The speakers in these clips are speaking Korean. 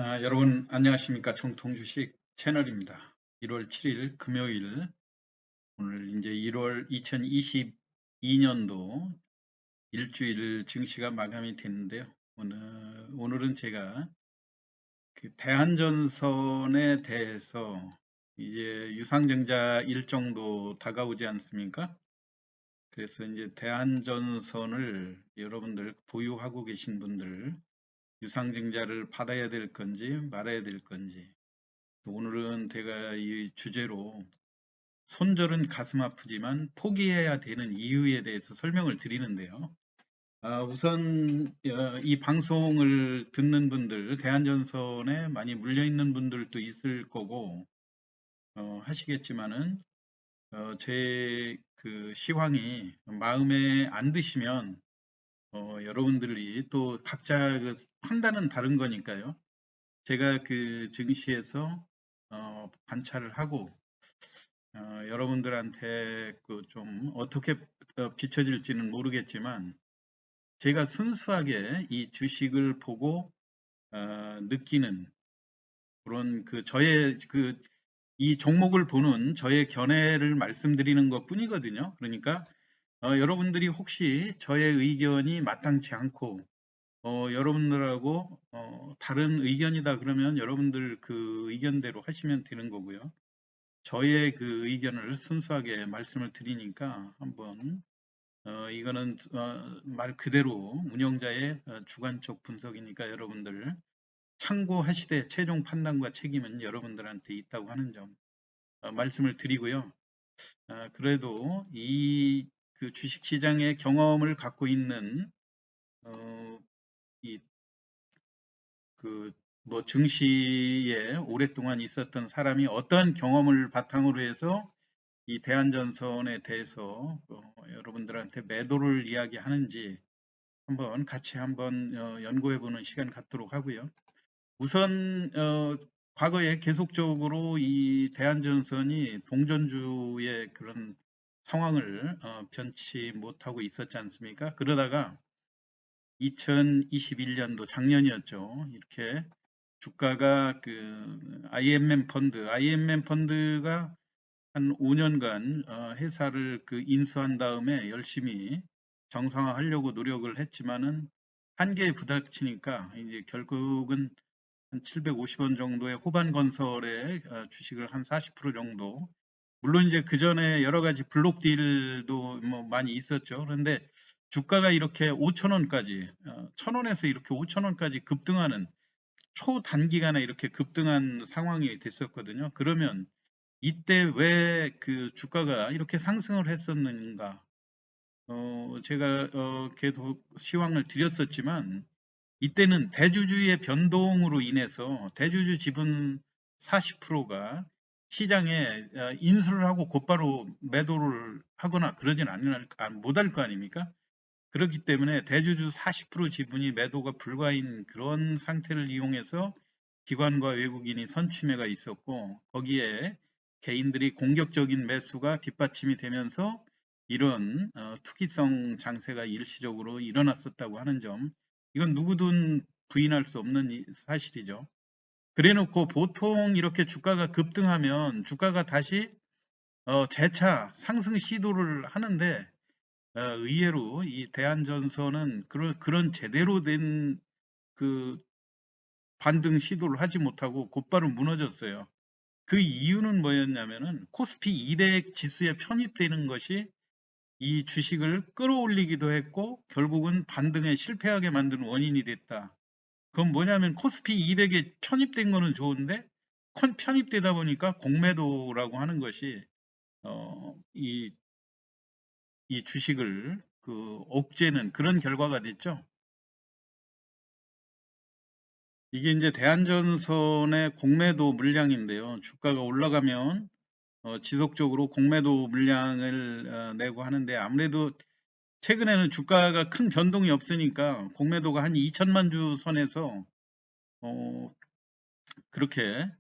여러분 안녕하십니까? 정통주식 채널입니다. 1월 7일 금요일, 오늘 이제 1월 2022년도 일주일 증시가 마감이 됐는데요. 오늘은 제가 그 대한전선에 대해서 이제 유상증자 일정도 다가오지 않습니까? 그래서 이제 대한전선을 여러분들 보유하고 계신 분들 유상증자를 받아야 될 건지 말아야 될 건지, 오늘은 제가 이 주제로 손절은 가슴 아프지만 포기해야 되는 이유에 대해서 설명을 드리는데요. 우선 이 방송을 듣는 분들, 대한전선에 많이 물려 있는 분들도 있을 거고 하시겠지만은 제 그 시황이 마음에 안 드시면 여러분들이 또 각자 그 판단은 다른 거니까요. 제가 그 증시에서 관찰을 하고 여러분들한테 그 좀 어떻게 비춰질지는 모르겠지만, 제가 순수하게 이 주식을 보고 느끼는 그런 그 저의 그 이 종목을 보는 저의 견해를 말씀드리는 것 뿐이거든요. 그러니까 여러분들이 혹시 저의 의견이 마땅치 않고 여러분들하고 다른 의견이다 그러면 여러분들 그 의견대로 하시면 되는 거고요. 저의 그 의견을 순수하게 말씀을 드리니까 한번 이거는 말 그대로 운영자의 주관적 분석이니까 여러분들 참고하시되 최종 판단과 책임은 여러분들한테 있다고 하는 점 말씀을 드리고요. 그래도 이 그 주식시장의 경험을 갖고 있는 이 그 뭐 증시에 오랫동안 있었던 사람이 어떠한 경험을 바탕으로 해서 이 대한전선에 대해서 여러분들한테 매도를 이야기하는지 한번 같이 한번 연구해 보는 시간 갖도록 하고요. 우선 과거에 계속적으로 이 대한전선이 동전주의 그런 상황을 변치 못하고 있었지 않습니까? 그러다가 2021년도 작년이었죠. 이렇게 주가가 그 IMM 펀드가 한 5년간 회사를 그 인수한 다음에 열심히 정상화하려고 노력을 했지만은 한계에 부닥치니까 이제 결국은 한 750원 정도의 호반 건설의 주식을 한 40% 정도, 물론 이제 그 전에 여러 가지 블록 딜도 뭐 많이 있었죠. 그런데 주가가 이렇게 5천 원까지 1,000원에서 이렇게 5천 원까지 급등하는, 초단기간에 이렇게 급등한 상황이 됐었거든요. 그러면 이때 왜 그 주가가 이렇게 상승을 했었는가? 제가 계속 시황을 드렸었지만, 이때는 대주주의 변동으로 인해서 대주주 지분 40%가 시장에 인수를 하고 곧바로 매도를 하거나 그러진 못할 거 아닙니까? 그렇기 때문에 대주주 40% 지분이 매도가 불가인 그런 상태를 이용해서 기관과 외국인이 선취매가 있었고, 거기에 개인들이 공격적인 매수가 뒷받침이 되면서 이런 투기성 장세가 일시적으로 일어났었다고 하는 점, 이건 누구든 부인할 수 없는 사실이죠. 그래놓고 보통 이렇게 주가가 급등하면 주가가 다시 재차 상승 시도를 하는데, 의외로 이 대한전선은 그런 제대로 된 그 반등 시도를 하지 못하고 곧바로 무너졌어요. 그 이유는 뭐였냐면은 코스피 200 지수에 편입되는 것이 이 주식을 끌어올리기도 했고 결국은 반등에 실패하게 만드는 원인이 됐다. 그건 뭐냐면 코스피 200에 편입된 거는 좋은데 편입되다 보니까 공매도라고 하는 것이 이 주식을 그 옥죄는 그런 결과가 됐죠. 이게 이제 대한전선의 공매도 물량인데요. 주가가 올라가면 지속적으로 공매도 물량을 내고 하는데, 아무래도 최근에는 주가가 큰 변동이 없으니까 공매도가 한 2천만 주 선에서 어, 그렇게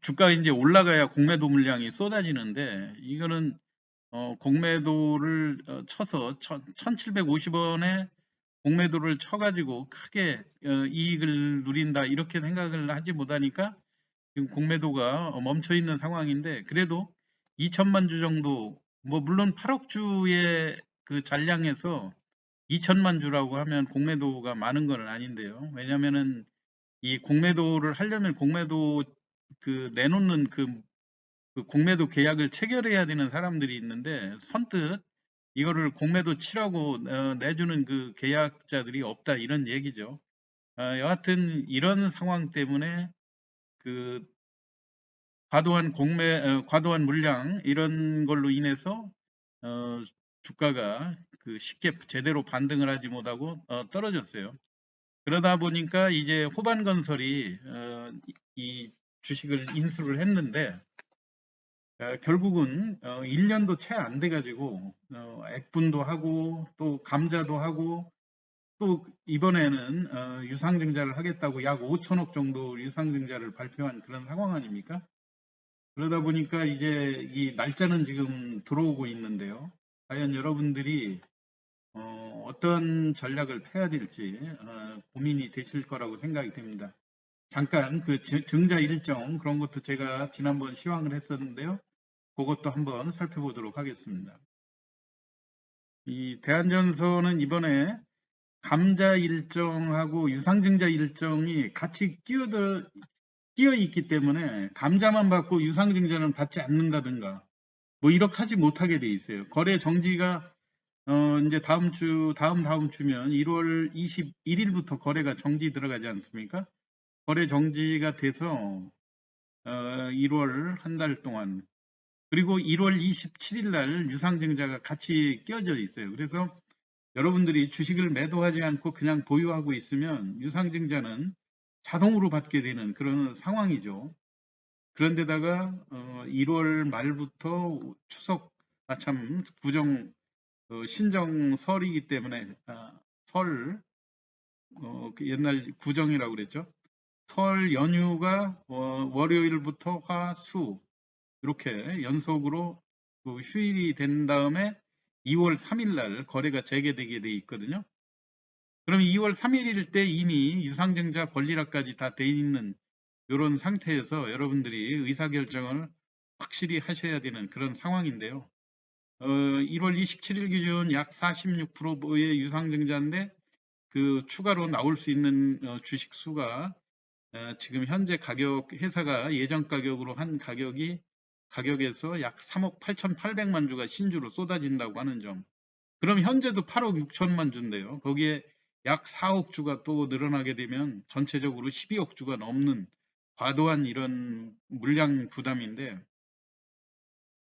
주가가 이제 올라가야 공매도 물량이 쏟아지는데, 이거는 공매도를 쳐서 1,750원에 공매도를 쳐가지고 크게 이익을 누린다 이렇게 생각을 하지 못하니까 지금 공매도가 멈춰 있는 상황인데, 그래도 2천만 주 정도, 뭐 물론 8억 주의 그 잔량에서 2천만 주라고 하면 공매도가 많은 건 아닌데요. 왜냐면은 이 공매도를 하려면 공매도 그 내놓는 그 공매도 계약을 체결해야 되는 사람들이 있는데, 선뜻 이거를 공매도 치라고 내주는 그 계약자들이 없다 이런 얘기죠. 여하튼 이런 상황 때문에 그 과도한 물량 이런 걸로 인해서 어, 주가가 그 쉽게 제대로 반등을 하지 못하고 떨어졌어요. 그러다 보니까 이제 호반건설이 이 주식을 인수를 했는데, 결국은 1년도 채 안 돼가지고 액분도 하고 또 감자도 하고 또 이번에는 유상증자를 하겠다고 약 5천억 정도 유상증자를 발표한 그런 상황 아닙니까? 그러다 보니까 이제 이 날짜는 지금 들어오고 있는데요. 과연 여러분들이 어떤 전략을 펴야 될지 고민이 되실 거라고 생각이 됩니다. 잠깐 그 증자 일정 그런 것도 제가 지난번 시황을 했었는데요. 그것도 한번 살펴보도록 하겠습니다. 이 대한전선은 이번에 감자 일정하고 유상증자 일정이 같이 끼어 있기 때문에 감자만 받고 유상증자는 받지 않는다든가 뭐 이렇게 하지 못하게 돼 있어요. 거래 정지가 이제 다음 주면 1월 21일부터 거래가 정지 들어가지 않습니까? 거래 정지가 돼서 1월 한 달 동안, 그리고 1월 27일 날 유상증자가 같이 끼어져 있어요. 그래서 여러분들이 주식을 매도하지 않고 그냥 보유하고 있으면 유상증자는 자동으로 받게 되는 그런 상황이죠. 그런데다가 1월 말부터 추석, 참 구정 신정 설이기 때문에 설 그 옛날 구정이라고 그랬죠. 설 연휴가 월요일부터 화, 수 이렇게 연속으로 그 휴일이 된 다음에 2월 3일 날 거래가 재개되게 돼 있거든요. 그럼 2월 3일일 때 이미 유상증자 권리락까지 다 돼 있는 이런 상태에서 여러분들이 의사결정을 확실히 하셔야 되는 그런 상황인데요. 1월 27일 기준 약 46%의 유상증자인데, 그 추가로 나올 수 있는 주식 수가 지금 현재 가격, 회사가 예전 가격으로 한 가격에서 약 3억 8,800만 주가 신주로 쏟아진다고 하는 점. 그럼 현재도 8억 6천만 주인데요. 거기에 약 4억 주가 또 늘어나게 되면 전체적으로 12억 주가 넘는 과도한 이런 물량 부담인데,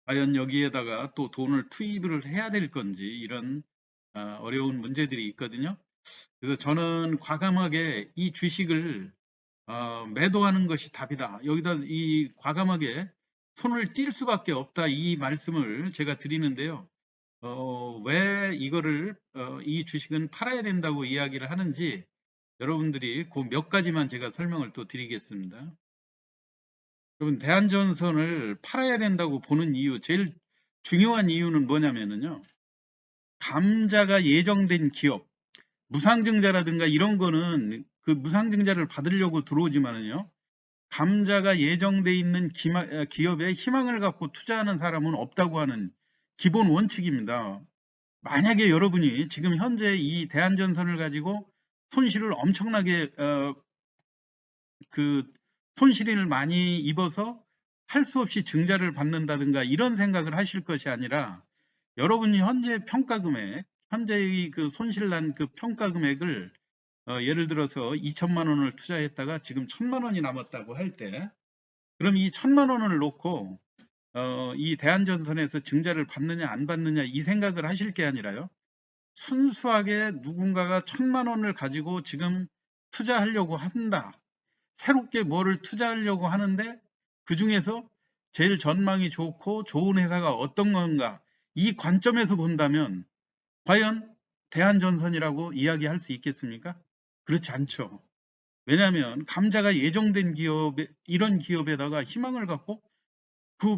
과연 여기에다가 또 돈을 투입을 해야 될 건지 이런 어려운 문제들이 있거든요. 그래서 저는 과감하게 이 주식을 매도하는 것이 답이다. 여기다 이 과감하게 손을 띨 수밖에 없다. 이 말씀을 제가 드리는데요. 왜 이거를 이 주식은 팔아야 된다고 이야기를 하는지 여러분들이 그 몇 가지만 제가 설명을 또 드리겠습니다. 여러분, 대한전선을 팔아야 된다고 보는 이유, 제일 중요한 이유는 뭐냐면요. 감자가 예정된 기업, 무상증자라든가 이런 거는 그 무상증자를 받으려고 들어오지만은요. 감자가 예정돼 있는 기업에 희망을 갖고 투자하는 사람은 없다고 하는 기본 원칙입니다. 만약에 여러분이 지금 현재 이 대한전선을 가지고 손실을 엄청나게 그 손실을 많이 입어서 할 수 없이 증자를 받는다든가 이런 생각을 하실 것이 아니라, 여러분이 현재 평가 금액, 현재의 그 손실난 그 평가 금액을 예를 들어서 2천만 원을 투자했다가 지금 1,000만 원이 남았다고 할 때, 그럼 이 1,000만 원을 놓고 이 대한전선에서 증자를 받느냐 안 받느냐 이 생각을 하실 게 아니라요. 순수하게 누군가가 1,000만 원을 가지고 지금 투자하려고 한다. 새롭게 뭐를 투자하려고 하는데 그 중에서 제일 전망이 좋고 좋은 회사가 어떤 건가, 이 관점에서 본다면 과연 대한전선이라고 이야기할 수 있겠습니까? 그렇지 않죠. 왜냐하면 감자가 예정된 기업에, 이런 기업에다가 희망을 갖고, 그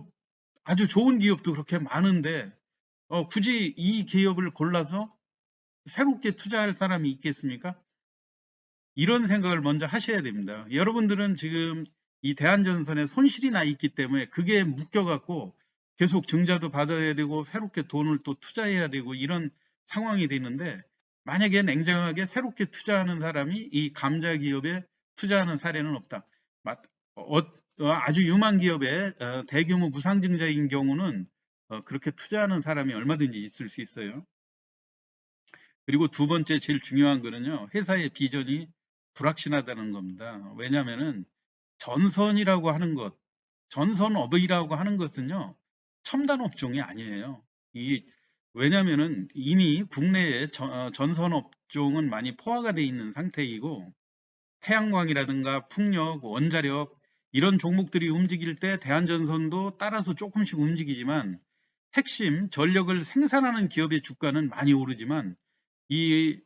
아주 좋은 기업도 그렇게 많은데 굳이 이 기업을 골라서 새롭게 투자할 사람이 있겠습니까? 이런 생각을 먼저 하셔야 됩니다. 여러분들은 지금 이 대한전선에 손실이 나 있기 때문에 그게 묶여갖고 계속 증자도 받아야 되고 새롭게 돈을 또 투자해야 되고 이런 상황이 되는데, 만약에 냉정하게 새롭게 투자하는 사람이 이 감자 기업에 투자하는 사례는 없다. 아주 유망 기업에 대규모 무상증자인 경우는 그렇게 투자하는 사람이 얼마든지 있을 수 있어요. 그리고 두 번째 제일 중요한 거는요, 회사의 비전이 불확실하다는 겁니다. 왜냐하면은 전선이라고 하는 것, 전선업이라고 하는 것은요, 첨단 업종이 아니에요. 왜냐하면은 이미 국내에 전선업종은 많이 포화가 되어 있는 상태이고, 태양광이라든가 풍력, 원자력 이런 종목들이 움직일 때 대한전선도 따라서 조금씩 움직이지만, 핵심 전력을 생산하는 기업의 주가는 많이 오르지만 이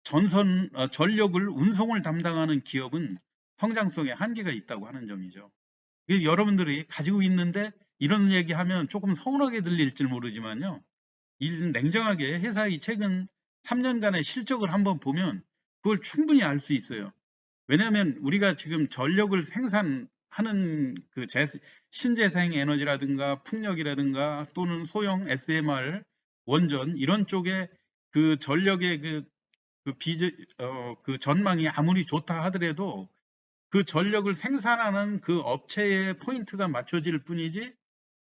전력을 운송을 담당하는 기업은 성장성에 한계가 있다고 하는 점이죠. 여러분들이 가지고 있는데 이런 얘기하면 조금 서운하게 들릴지 모르지만요. 냉정하게 회사의 최근 3년간의 실적을 한번 보면 그걸 충분히 알 수 있어요. 왜냐하면 우리가 지금 전력을 생산하는 그 신재생 에너지라든가 풍력이라든가 또는 소형 SMR, 원전 이런 쪽에 그 전력의 그 전망이 아무리 좋다 하더라도 그 전력을 생산하는 그 업체의 포인트가 맞춰질 뿐이지,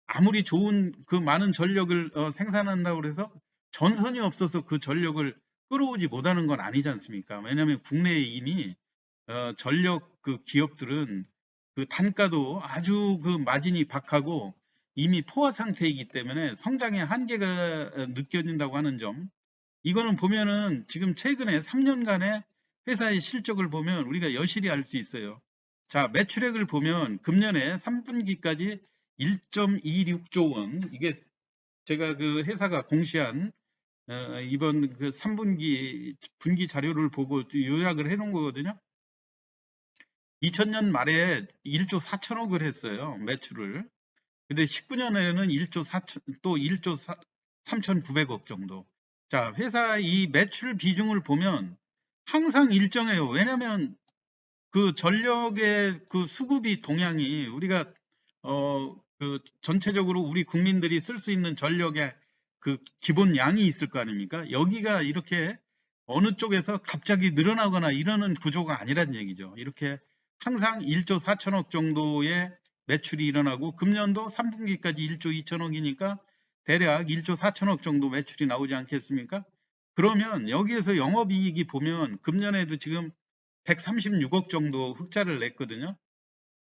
아무리 좋은 그 많은 전력을 생산한다고 해서 전선이 없어서 그 전력을 끌어오지 못하는 건 아니지 않습니까? 왜냐하면 국내에 이미 전력 그 기업들은 그 단가도 아주 그 마진이 박하고 이미 포화 상태이기 때문에 성장의 한계가 느껴진다고 하는 점, 이거는 보면은 지금 최근에 3년간의 회사의 실적을 보면 우리가 여실히 알 수 있어요. 자, 매출액을 보면 금년에 3분기까지 1.26조 원, 이게 제가 그 회사가 공시한 이번 그 3분기 분기 자료를 보고 요약을 해 놓은 거거든요. 2000년 말에 1조 4천억을 했어요, 매출을. 근데 19년에는 1조 4천, 또 1조 3,900억 정도. 자, 회사 이 매출 비중을 보면 항상 일정해요. 왜냐면 그 전력의 그 수급이 동향이 우리가 그 전체적으로 우리 국민들이 쓸 수 있는 전력의 그 기본 양이 있을 거 아닙니까? 여기가 이렇게 어느 쪽에서 갑자기 늘어나거나 이러는 구조가 아니란 얘기죠. 이렇게 항상 1조 4천억 정도의 매출이 일어나고 금년도 3분기까지 1조 2천억이니까 대략 1조 4천억 정도 매출이 나오지 않겠습니까? 그러면 여기에서 영업이익이 보면 금년에도 지금 136억 정도 흑자를 냈거든요.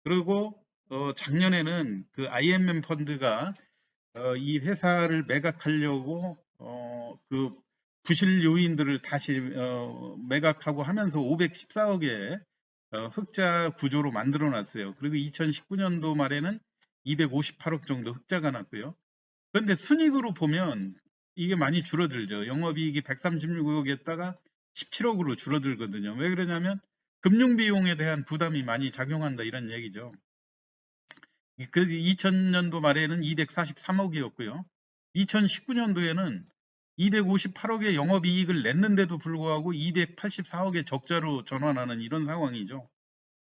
그리고 작년에는 그 IMM 펀드가 이 회사를 매각하려고 그 부실 요인들을 다시 매각하고 하면서 514억의 흑자 구조로 만들어 놨어요. 그리고 2019년도 말에는 258억 정도 흑자가 났고요. 그런데 순이익으로 보면 이게 많이 줄어들죠. 영업이익이 136억이었다가 17억으로 줄어들거든요. 왜 그러냐면 금융비용에 대한 부담이 많이 작용한다 이런 얘기죠. 그 2000년도 말에는 243억이었고요. 2019년도에는 258억의 영업이익을 냈는데도 불구하고 284억의 적자로 전환하는 이런 상황이죠.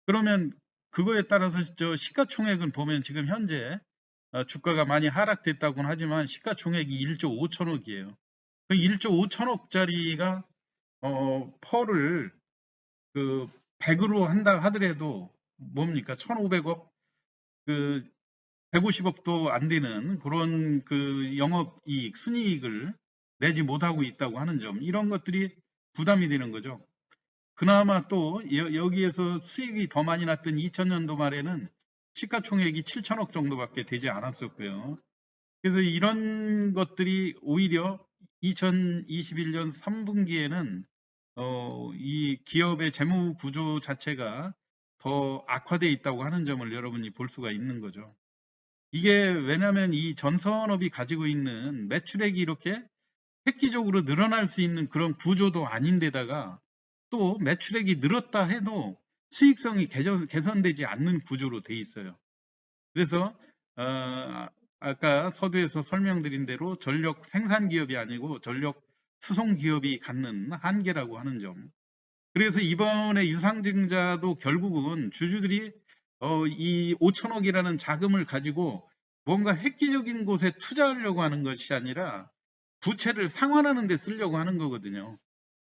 그러면 그거에 따라서 저 시가총액은 보면 지금 현재 주가가 많이 하락됐다고는 하지만 시가총액이 1조 5천억이에요. 그 1조 5천억짜리가 펄을 그 100으로 한다 하더라도 뭡니까? 1,500억, 그 150억도 안 되는 그런 그 영업이익, 순이익을 내지 못하고 있다고 하는 점, 이런 것들이 부담이 되는 거죠. 그나마 또 여기에서 수익이 더 많이 났던 2000년도 말에는 시가총액이 7천억 정도밖에 되지 않았었고요. 그래서 이런 것들이 오히려 2021년 3분기에는 이 기업의 재무 구조 자체가 더 악화되어 있다고 하는 점을 여러분이 볼 수가 있는 거죠. 이게 왜냐하면 이 전선업이 가지고 있는 매출액이 이렇게 획기적으로 늘어날 수 있는 그런 구조도 아닌데다가 또 매출액이 늘었다 해도 수익성이 개선되지 않는 구조로 돼 있어요. 그래서 아까 서두에서 설명드린 대로 전력 생산 기업이 아니고 전력 수송 기업이 갖는 한계라고 하는 점. 그래서 이번에 유상증자도 결국은 주주들이 이 5천억이라는 자금을 가지고 뭔가 획기적인 곳에 투자하려고 하는 것이 아니라 부채를 상환하는 데 쓰려고 하는 거거든요.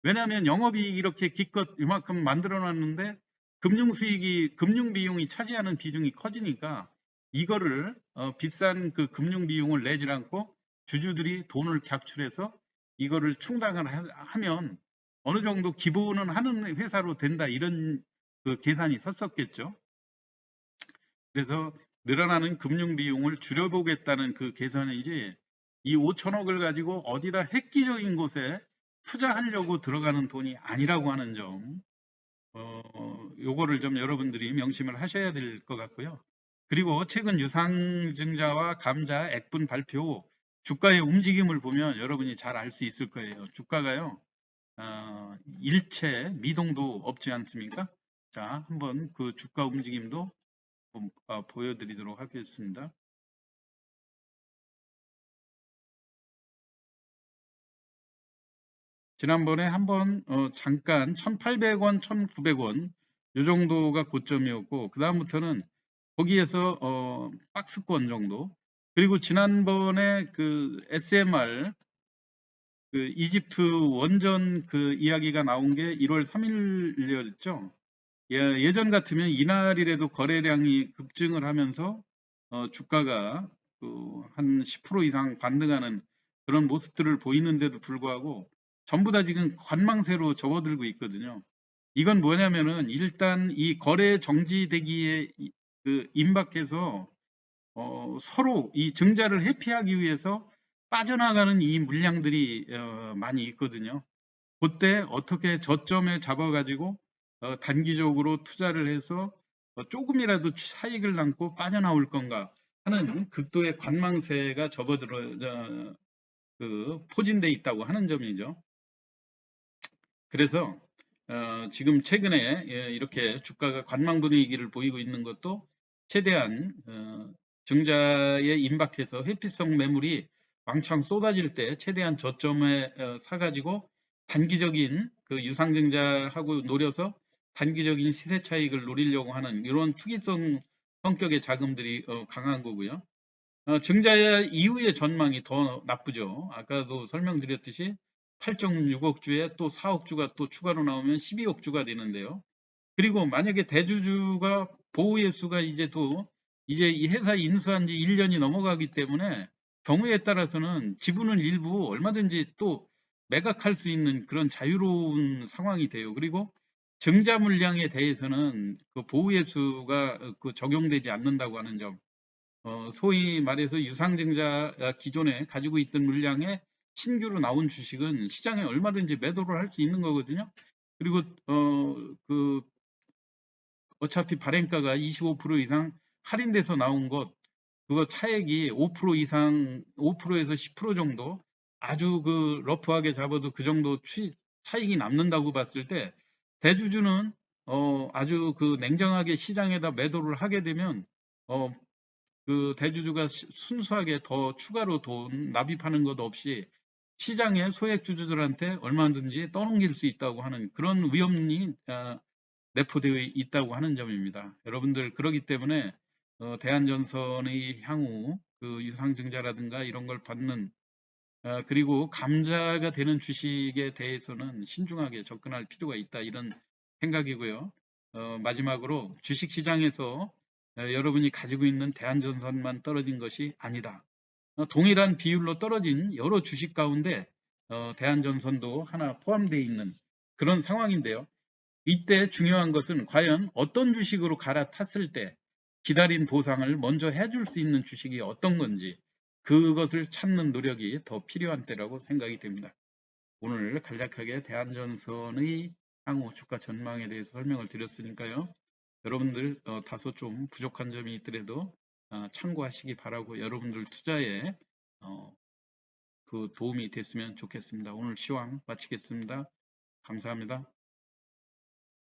왜냐하면 영업이익 이렇게 기껏 이만큼 만들어 놨는데 금융 비용이 차지하는 비중이 커지니까 이거를 비싼 그 금융 비용을 내질 않고 주주들이 돈을 객출해서 이거를 충당을 하면 어느 정도 기부는 하는 회사로 된다, 이런 그 계산이 섰었겠죠. 그래서 늘어나는 금융 비용을 줄여보겠다는 그 계산이지, 이 5천억을 가지고 어디다 획기적인 곳에 투자하려고 들어가는 돈이 아니라고 하는 점, 요거를 좀 여러분들이 명심을 하셔야 될 것 같고요. 그리고 최근 유상증자와 감자 액분 발표 주가의 움직임을 보면 여러분이 잘 알 수 있을 거예요. 주가가요, 일체 미동도 없지 않습니까? 자, 한번 그 주가 움직임도 보여드리도록 하겠습니다. 지난번에 한번 잠깐 1,800원, 1,900원 이 정도가 고점이었고, 그 다음부터는 거기에서 박스권 정도, 그리고 지난번에 그 SMR 그 이집트 원전 그 이야기가 나온 게 1월 3일이었죠. 예전 같으면 이날이라도 거래량이 급증을 하면서 주가가 한 10% 이상 반등하는 그런 모습들을 보이는데도 불구하고 전부 다 지금 관망세로 접어들고 있거든요. 이건 뭐냐면은 일단 이 거래 정지되기에 그 임박해서 서로 이 증자를 회피하기 위해서 빠져나가는 이 물량들이 많이 있거든요. 그때 어떻게 저점에 잡아가지고 단기적으로 투자를 해서 조금이라도 차익을 남고 빠져나올 건가 하는 극도의 관망세가 포진돼 있다고 하는 점이죠. 그래서 지금 최근에 이렇게 주가가 관망 분위기를 보이고 있는 것도 최대한 증자에 임박해서 회피성 매물이 왕창 쏟아질 때 최대한 저점에 사가지고 단기적인 그 유상증자하고 노려서 단기적인 시세 차익을 노리려고 하는 이런 투기성 성격의 자금들이 강한 거고요. 증자 이후의 전망이 더 나쁘죠. 아까도 설명드렸듯이 8.6억 주에 또 4억 주가 또 추가로 나오면 12억 주가 되는데요. 그리고 만약에 대주주가 보호의 수가 이제 이 회사 인수한 지 1년이 넘어가기 때문에 경우에 따라서는 지분은 일부 얼마든지 또 매각할 수 있는 그런 자유로운 상황이 돼요. 그리고 증자 물량에 대해서는 그 보호의 수가 적용되지 않는다고 하는 점. 소위 말해서 유상증자 기존에 가지고 있던 물량에 신규로 나온 주식은 시장에 얼마든지 매도를 할 수 있는 거거든요. 그리고 어차피 발행가가 25% 이상 할인돼서 나온 것, 그거 차액이 5% 이상, 5%에서 10% 정도, 아주 그 러프하게 잡아도 그 정도 차익이 남는다고 봤을 때, 대주주는 아주 그 냉정하게 시장에다 매도를 하게 되면 그 대주주가 순수하게 더 추가로 돈 납입하는 것 없이 시장의 소액 주주들한테 얼마든지 떠넘길 수 있다고 하는 그런 위험이 내포되어 있다고 하는 점입니다. 여러분들, 그러기 때문에 대한전선의 향후 그 유상증자라든가 이런 걸 받는 그리고 감자가 되는 주식에 대해서는 신중하게 접근할 필요가 있다, 이런 생각이고요. 마지막으로 주식시장에서 여러분이 가지고 있는 대한전선만 떨어진 것이 아니다. 동일한 비율로 떨어진 여러 주식 가운데 대한전선도 하나 포함되어 있는 그런 상황인데요. 이때 중요한 것은 과연 어떤 주식으로 갈아탔을 때 기다린 보상을 먼저 해줄 수 있는 주식이 어떤 건지, 그것을 찾는 노력이 더 필요한 때라고 생각이 됩니다. 오늘 간략하게 대한전선의 향후 주가 전망에 대해서 설명을 드렸으니까요. 여러분들 다소 좀 부족한 점이 있더라도 참고하시기 바라고, 여러분들 투자에 그 도움이 됐으면 좋겠습니다. 오늘 시황 마치겠습니다. 감사합니다.